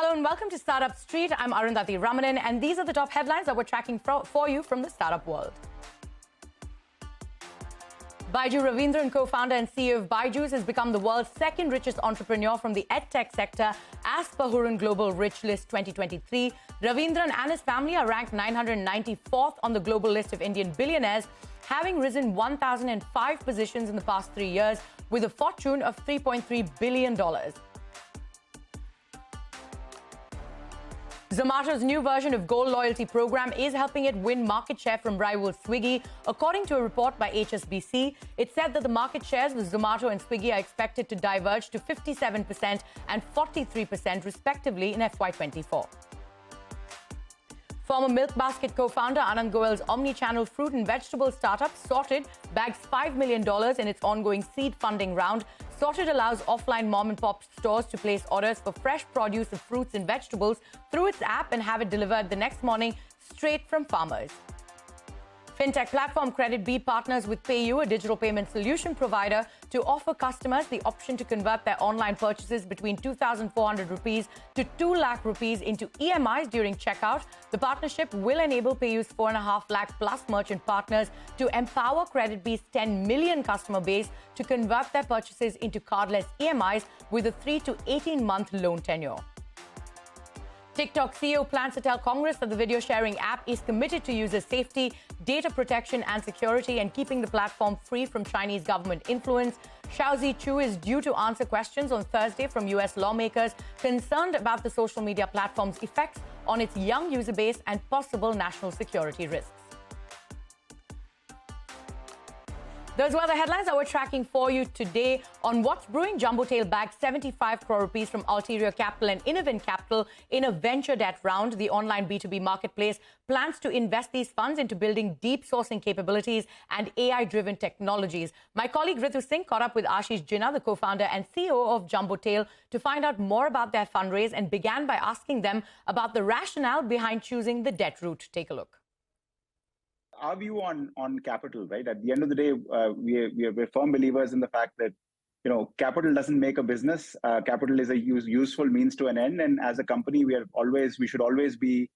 Hello and welcome to Startup Street. I'm Arundhati Ramanan, and these are the top headlines that we're tracking for you from the startup world. Baiju Ravindran, co-founder and CEO of Byju's, has become the world's second richest entrepreneur from the edtech sector as per Hurun Global Rich List 2023. Ravindran and his family are ranked 994th on the global list of Indian billionaires, having risen 1,005 positions in the past 3 years with a fortune of $3.3 billion. Zomato's new version of Gold loyalty program is helping it win market share from rival Swiggy. According to a report by HSBC, it said that the market shares with Zomato and Swiggy are expected to diverge to 57% and 43% respectively in FY24. Former Milk Basket co-founder Anand Goel's omni-channel fruit and vegetable startup Sorted bags $5 million in its ongoing seed funding round. Sorted allows offline mom-and-pop stores to place orders for fresh produce of fruits and vegetables through its app and have it delivered the next morning straight from farmers. Fintech platform Credit B partners with PayU, a digital payment solution provider, to offer customers the option to convert their online purchases between 2,400 rupees to 2 lakh rupees into EMIs during checkout. The partnership will enable PayU's 4.5 lakh plus merchant partners to empower Credit B's 10 million customer base to convert their purchases into cardless EMIs with a 3 to 18-month loan tenure. TikTok CEO plans to tell Congress that the video sharing app is committed to user safety, data protection and security, and keeping the platform free from Chinese government influence. Xiaozi Chu is due to answer questions on Thursday from US lawmakers concerned about the social media platform's effects on its young user base and possible national security risks. Those were the headlines that we're tracking for you today. On What's Brewing, Jumbotail bagged 75 crore rupees from Ulterior Capital and Innovent Capital in a venture debt round. The online B2B marketplace plans to invest these funds into building deep sourcing capabilities and AI-driven technologies. My colleague Ritu Singh caught up with Ashish Jinnah, the co-founder and CEO of Jumbotail, to find out more about their fundraise and began by asking them about the rationale behind choosing the debt route. Take a look. Our view on capital, right? At the end of the day, we're firm believers in the fact that, capital doesn't make a business. Capital is a useful means to an end. And as a company, we should always be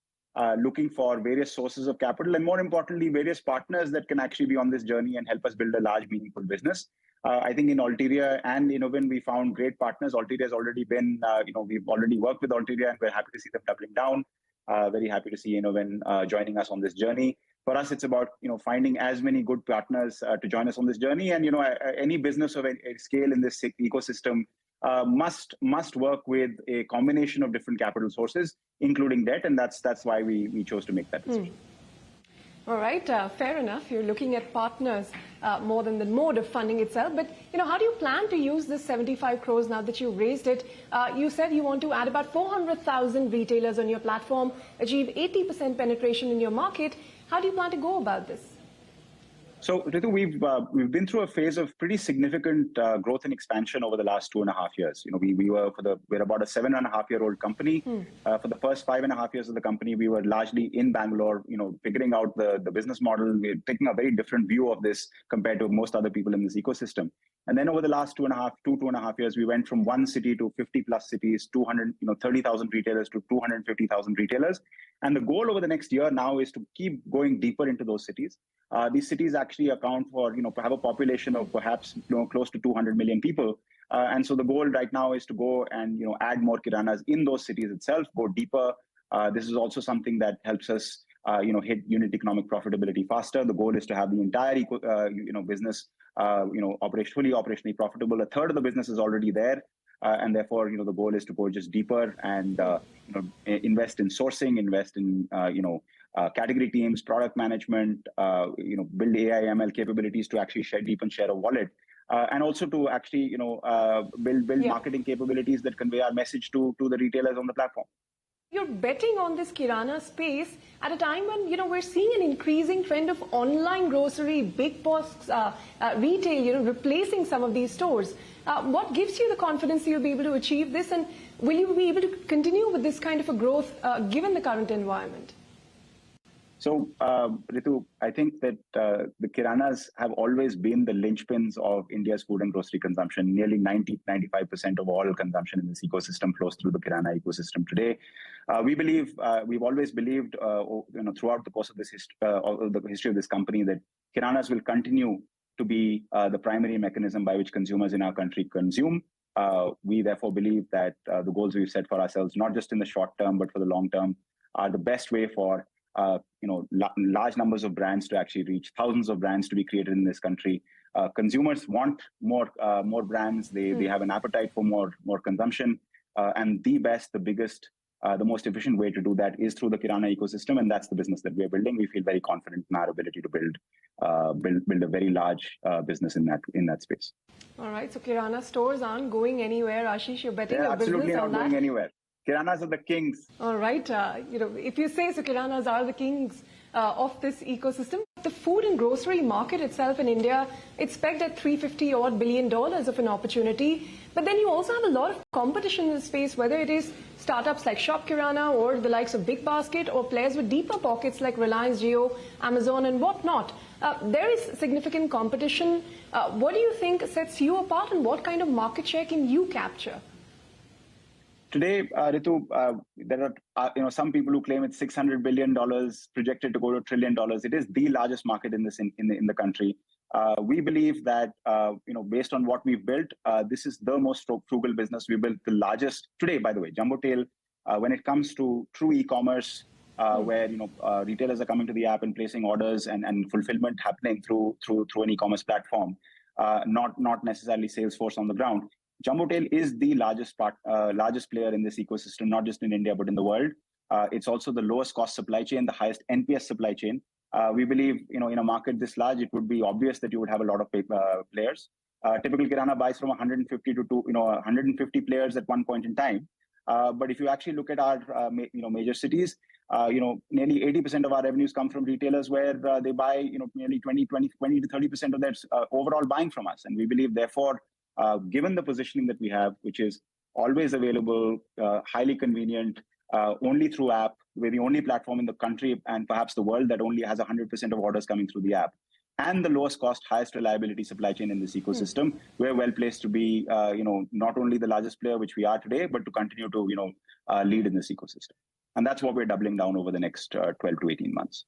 looking for various sources of capital, and more importantly, various partners that can actually be on this journey and help us build a large, meaningful business. I think in Ulterior and Innovent, we found great partners. Ulterior has already been, we've already worked with Ulterior, and we're happy to see them doubling down. Very happy to see Innovent joining us on this journey. For us, it's about finding as many good partners to join us on this journey. And any business of a scale in this ecosystem must work with a combination of different capital sources, including debt, and that's why we chose to make that decision. All right, fair enough. You're looking at partners more than the mode of funding itself. But how do you plan to use this 75 crores now that you've raised it? You said you want to add about 400,000 retailers on your platform, achieve 80% penetration in your market. How do you plan to go about this? So, Ritu, we've been through a phase of pretty significant growth and expansion over the last 2.5 years. We're about a 7.5-year-old company. For the first 5.5 years of the company, we were largely in Bangalore, figuring out the business model. We're taking a very different view of this compared to most other people in this ecosystem. And then over the last 2.5 years, we went from 1 city to 50 plus cities, 30,000 retailers to 250,000 retailers. And the goal over the next year now is to keep going deeper into those cities. These cities actually account for, have a population of perhaps close to 200 million people. And so the goal right now is to go and, add more kiranas in those cities itself, go deeper. This is also something that helps us, hit unit economic profitability faster. The goal is to have the entire, business, fully operationally profitable. A third of the business is already there. And therefore, the goal is to go just deeper and, invest in sourcing, invest in, category teams, product management, build AI ML capabilities to actually deepen share of wallet. And also to actually, build marketing capabilities that convey our message to the retailers on the platform. You're betting on this kirana space at a time when, we're seeing an increasing trend of online grocery, big box retail, replacing some of these stores. What gives you the confidence you'll be able to achieve this? And will you be able to continue with this kind of a growth given the current environment? So, Ritu, I think that the kiranas have always been the linchpins of India's food and grocery consumption. Nearly 95% of all consumption in this ecosystem flows through the kirana ecosystem today. We've always believed, throughout the course of the history of this company, that kiranas will continue to be the primary mechanism by which consumers in our country consume. We therefore believe that the goals we've set for ourselves, not just in the short term, but for the long term, are the best way for large numbers of brands to actually reach, thousands of brands to be created in this country. Consumers want more brands. They have an appetite for more consumption, and the best, the biggest, the most efficient way to do that is through the kirana ecosystem, and that's the business that we are building. We feel very confident in our ability to build a very large business in that space. All right, so kirana stores aren't going anywhere. Ashish, you're betting your business on that? Absolutely not going anywhere. Kiranas are the kings. All right. If you say so, kiranas are the kings of this ecosystem. The food and grocery market itself in India, it's pegged at $350 billion of an opportunity. But then you also have a lot of competition in the space, whether it is startups like Shop Kirana or the likes of Big Basket or players with deeper pockets like Reliance Jio, Amazon and whatnot. There is significant competition. What do you think sets you apart and what kind of market share can you capture? Today, Ritu, there are some people who claim it's $600 billion projected to go to $1 trillion. It is the largest market in the country. We believe that based on what we've built, this is the most frugal business. We built the largest today, by the way, Jumbotail. When it comes to true e-commerce, where retailers are coming to the app and placing orders and fulfillment happening through an e-commerce platform, not necessarily Salesforce on the ground. Jumbotail is the largest player in this ecosystem, not just in India, but in the world. It's also the lowest cost supply chain, the highest NPS supply chain. We believe, in a market this large, it would be obvious that you would have a lot of players. Typical kirana buys from 150 to 150 players at one point in time. But if you actually look at our major cities, nearly 80% of our revenues come from retailers where they buy nearly 20 to 30% of their overall buying from us. And we believe, therefore, given the positioning that we have, which is always available, highly convenient, only through app, we're the only platform in the country and perhaps the world that only has 100% of orders coming through the app, and the lowest cost, highest reliability supply chain in this ecosystem, we're well placed to be, not only the largest player, which we are today, but to continue to, lead in this ecosystem. And that's what we're doubling down over the next 12 to 18 months.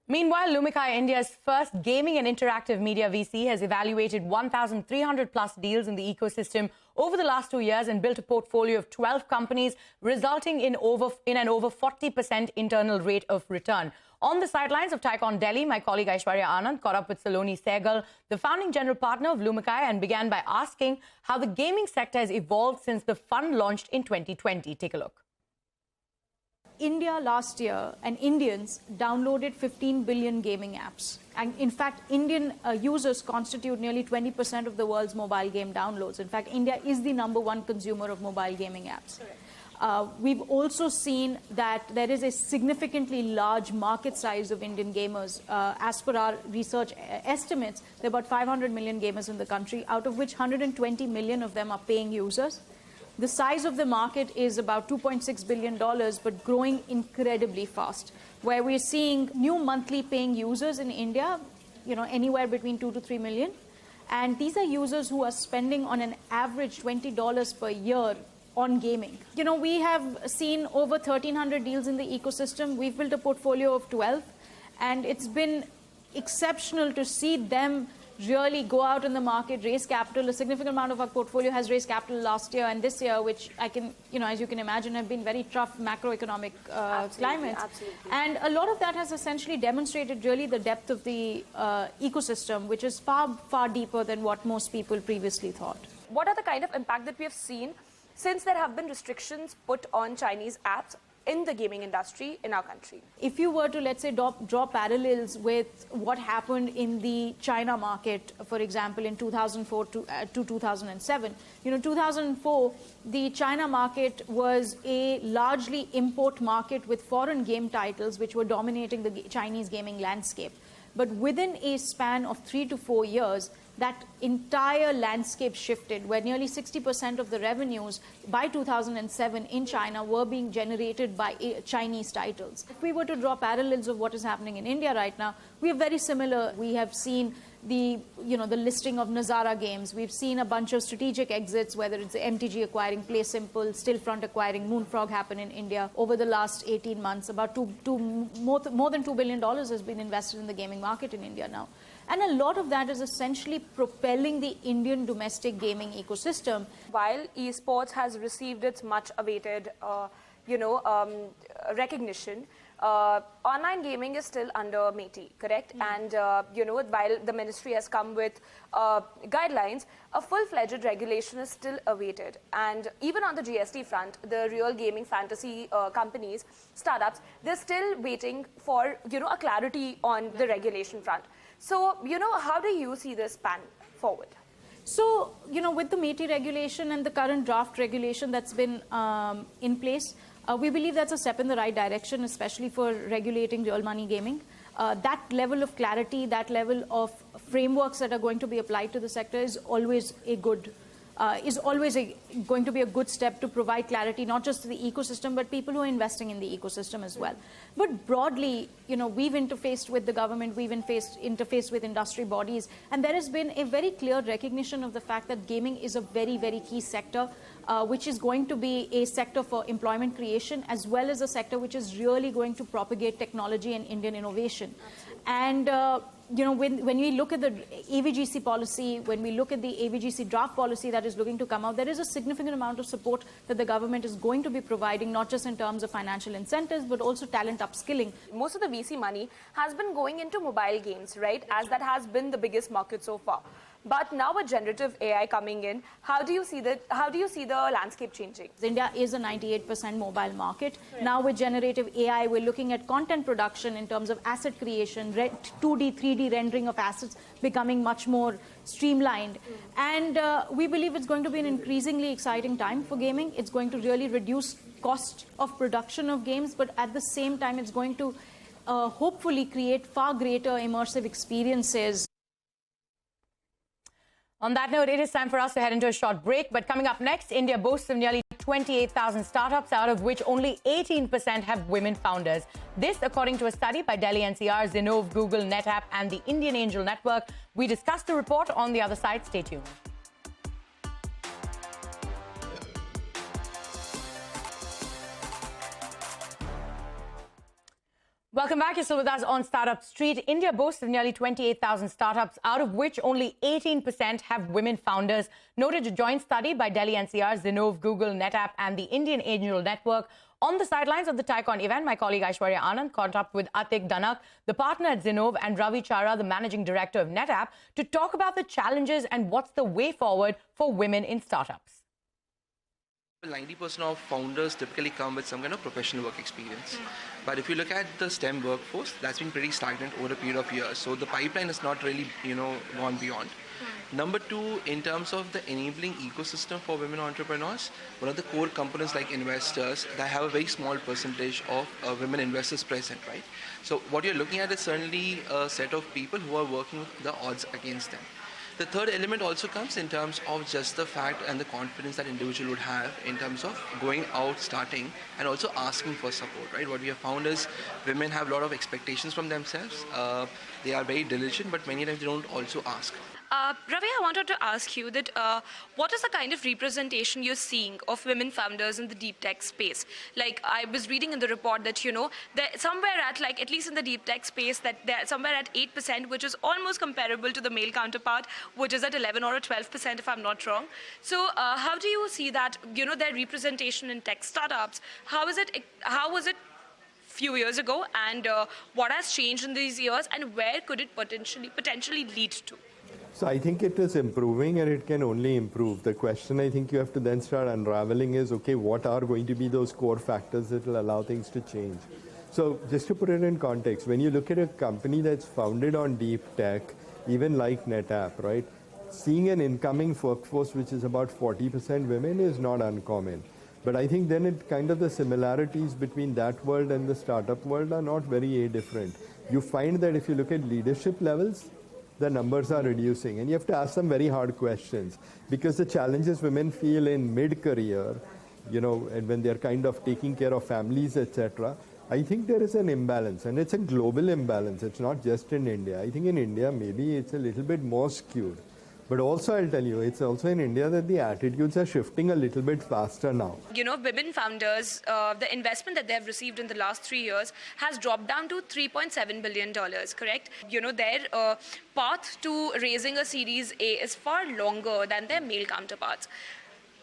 Meanwhile, Lumakai India's first gaming and interactive media VC has evaluated 1,300 plus deals in the ecosystem over the last 2 years and built a portfolio of 12 companies, resulting in an over 40% internal rate of return. On the sidelines of Tycon Delhi, my colleague Aishwarya Anand caught up with Saloni Sehgal, the founding general partner of Lumakai, and began by asking how the gaming sector has evolved since the fund launched in 2020. Take a look. India last year and Indians downloaded 15 billion gaming apps. And in fact, Indian users constitute nearly 20% of the world's mobile game downloads. In fact, India is the #1 consumer of mobile gaming apps. We've also seen that there is a significantly large market size of Indian gamers. As per our research estimates, there are about 500 million gamers in the country, out of which 120 million of them are paying users. The size of the market is about $2.6 billion, but growing incredibly fast, where we're seeing new monthly paying users in India, anywhere between 2 to 3 million. And these are users who are spending on an average $20 per year on gaming. We have seen over 1,300 deals in the ecosystem. We've built a portfolio of 12, and it's been exceptional to see them really go out in the market, raise capital. A significant amount of our portfolio has raised capital last year and this year, which I can, as you can imagine, have been very tough macroeconomic climates. Absolutely. And a lot of that has essentially demonstrated really the depth of the ecosystem, which is far, far deeper than what most people previously thought. What are the kind of impact that we have seen since there have been restrictions put on Chinese apps in the gaming industry in our country? If you were to, let's say, draw parallels with what happened in the China market, for example, in 2004 to 2007, 2004, the China market was a largely import market with foreign game titles which were dominating the Chinese gaming landscape. But within a span of 3 to 4 years, that entire landscape shifted, where nearly 60% of the revenues by 2007 in China were being generated by Chinese titles. If we were to draw parallels of what is happening in India right now, we are very similar. We have seen the listing of Nazara Games. We've seen a bunch of strategic exits, whether it's MTG acquiring Play Simple, Stillfront acquiring Moonfrog happen in India. Over the last 18 months, about more than $2 billion has been invested in the gaming market in India now. And a lot of that is essentially propelling the Indian domestic gaming ecosystem. While esports has received its much-awaited, recognition, online gaming is still under MeitY, correct? And, while the ministry has come with guidelines, a full-fledged regulation is still awaited. And even on the GST front, the real gaming fantasy companies, startups, they're still waiting for, a clarity on the regulation front. So, how do you see this pan forward? So, with the MeitY regulation and the current draft regulation that's been in place, we believe that's a step in the right direction, especially for regulating real money gaming. That level of clarity, that level of frameworks that are going to be applied to the sector is always a good, going to be a good step to provide clarity, not just to the ecosystem, but people who are investing in the ecosystem as well. But broadly, we've interfaced with the government, we've interfaced with industry bodies, and there has been a very clear recognition of the fact that gaming is a very, very key sector, which is going to be a sector for employment creation, as well as a sector which is really going to propagate technology and Indian innovation. And when we look at the AVGC policy, when we look at the AVGC draft policy that is looking to come out, there is a significant amount of support that the government is going to be providing, not just in terms of financial incentives, but also talent upskilling. Most of the VC money has been going into mobile games, right? As that has been the biggest market so far. But now with generative AI coming in, how do you see the landscape changing? India is a 98% mobile market. Right. Now with generative AI, we're looking at content production in terms of asset creation, 2D, 3D rendering of assets becoming much more streamlined. And we believe it's going to be an increasingly exciting time for gaming. It's going to really reduce cost of production of games, but at the same time, it's going to hopefully create far greater immersive experiences. On that note, it is time for us to head into a short break. But coming up next, India boasts of nearly 28,000 startups, out of which only 18% have women founders. This, according to a study by Delhi NCR, Zenove, Google, NetApp, and the Indian Angel Network. We discuss the report on the other side. Stay tuned. Welcome back. You're still with us on Startup Street. India boasts of nearly 28,000 startups, out of which only 18% have women founders. Noted a joint study by Delhi NCR, Zenove, Google, NetApp, and the Indian Angel Network. On the sidelines of the TiECon event, my colleague Aishwarya Anand caught up with Atik Danak, the partner at Zenove, and Ravi Chara, the managing director of NetApp, to talk about the challenges and what's the way forward for women in startups. 90% of founders typically come with some kind of professional work experience. But if you look at the STEM workforce, that's been pretty stagnant over a period of years. So the pipeline has not really, gone beyond. Number two, in terms of the enabling ecosystem for women entrepreneurs, one of the core components like investors, that have a very small percentage of women investors present, right? So what you're looking at is certainly a set of people who are working with the odds against them. The third element also comes in terms of just the fact and the confidence that individual would have in terms of going out, starting, and also asking for support, right? What we have found is women have a lot of expectations from themselves. They are very diligent, but many times they don't also ask. Ravi, I wanted to ask you that what is the kind of representation you're seeing of women founders in the deep tech space? Like, I was reading in the report that, they're somewhere at least in the deep tech space, that they're somewhere at 8%, which is almost comparable to the male counterpart, which is at 11 or 12%, if I'm not wrong. So how do you see that, their representation in tech startups? How was it few years ago, and what has changed in these years, and where could it potentially lead to? So I think it is improving, and it can only improve. The question I think you have to then start unraveling is, okay, what are going to be those core factors that will allow things to change? So just to put it in context, when you look at a company that's founded on deep tech, even like NetApp, right, seeing an incoming workforce which is about 40% women is not uncommon. But I think then it kind of the similarities between that world and the startup world are not very different. You find that if you look at leadership levels, the numbers are reducing. And you have to ask some very hard questions, because the challenges women feel in mid-career, and when they're kind of taking care of families, etc., I think there is an imbalance, and it's a global imbalance. It's not just in India. I think in India, maybe it's a little bit more skewed. But also, I'll tell you, it's also in India that the attitudes are shifting a little bit faster now. Women founders, the investment that they have received in the last 3 years has dropped down to $3.7 billion, correct? Their path to raising a Series A is far longer than their male counterparts.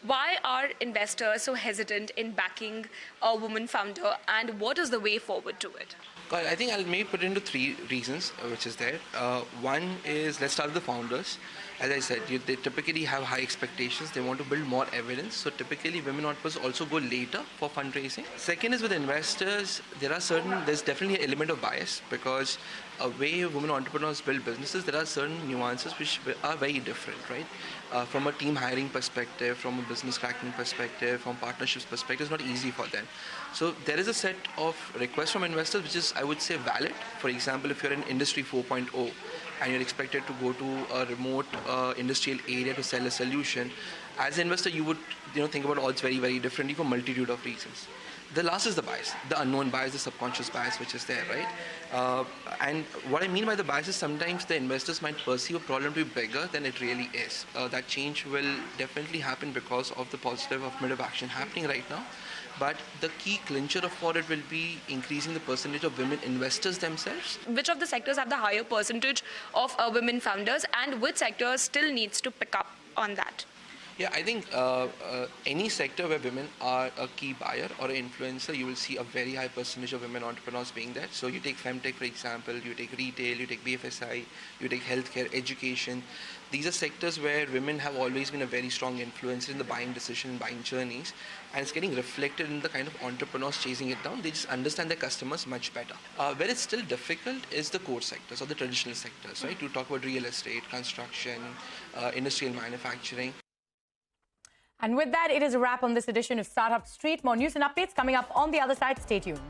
Why are investors so hesitant in backing a woman founder, and what is the way forward to it? I think I'll maybe put it into 3 reasons, which is there. One is, let's start with the founders. As I said, they typically have high expectations. They want to build more evidence. So typically, women entrepreneurs also go later for fundraising. Second is with investors, there's definitely an element of bias, because a way women entrepreneurs build businesses, there are certain nuances which are very different, right? From a team hiring perspective, from a business cracking perspective, from partnerships perspective, it's not easy for them. So there is a set of requests from investors which is, I would say, valid. For example, if you're in Industry 4.0 and you're expected to go to a remote industrial area to sell a solution, as an investor, you would think about odds very, very differently for a multitude of reasons. The last is the bias, the unknown bias, the subconscious bias, which is there, right? And what I mean by the bias is sometimes the investors might perceive a problem to be bigger than it really is. That change will definitely happen because of the positive affirmative action happening right now. But the key clincher for it will be increasing the percentage of women investors themselves. Which of the sectors have the higher percentage of women founders, and which sector still needs to pick up on that? Yeah, I think any sector where women are a key buyer or an influencer, you will see a very high percentage of women entrepreneurs being there. So you take Femtech, for example, you take retail, you take BFSI, you take healthcare, education. These are sectors where women have always been a very strong influencer in the buying decision, buying journeys, and it's getting reflected in the kind of entrepreneurs chasing it down. They just understand their customers much better. Where it's still difficult is the core sectors or the traditional sectors, right? You talk about real estate, construction, industrial manufacturing. And with that, it is a wrap on this edition of Startup Street. More news and updates coming up on the other side. Stay tuned.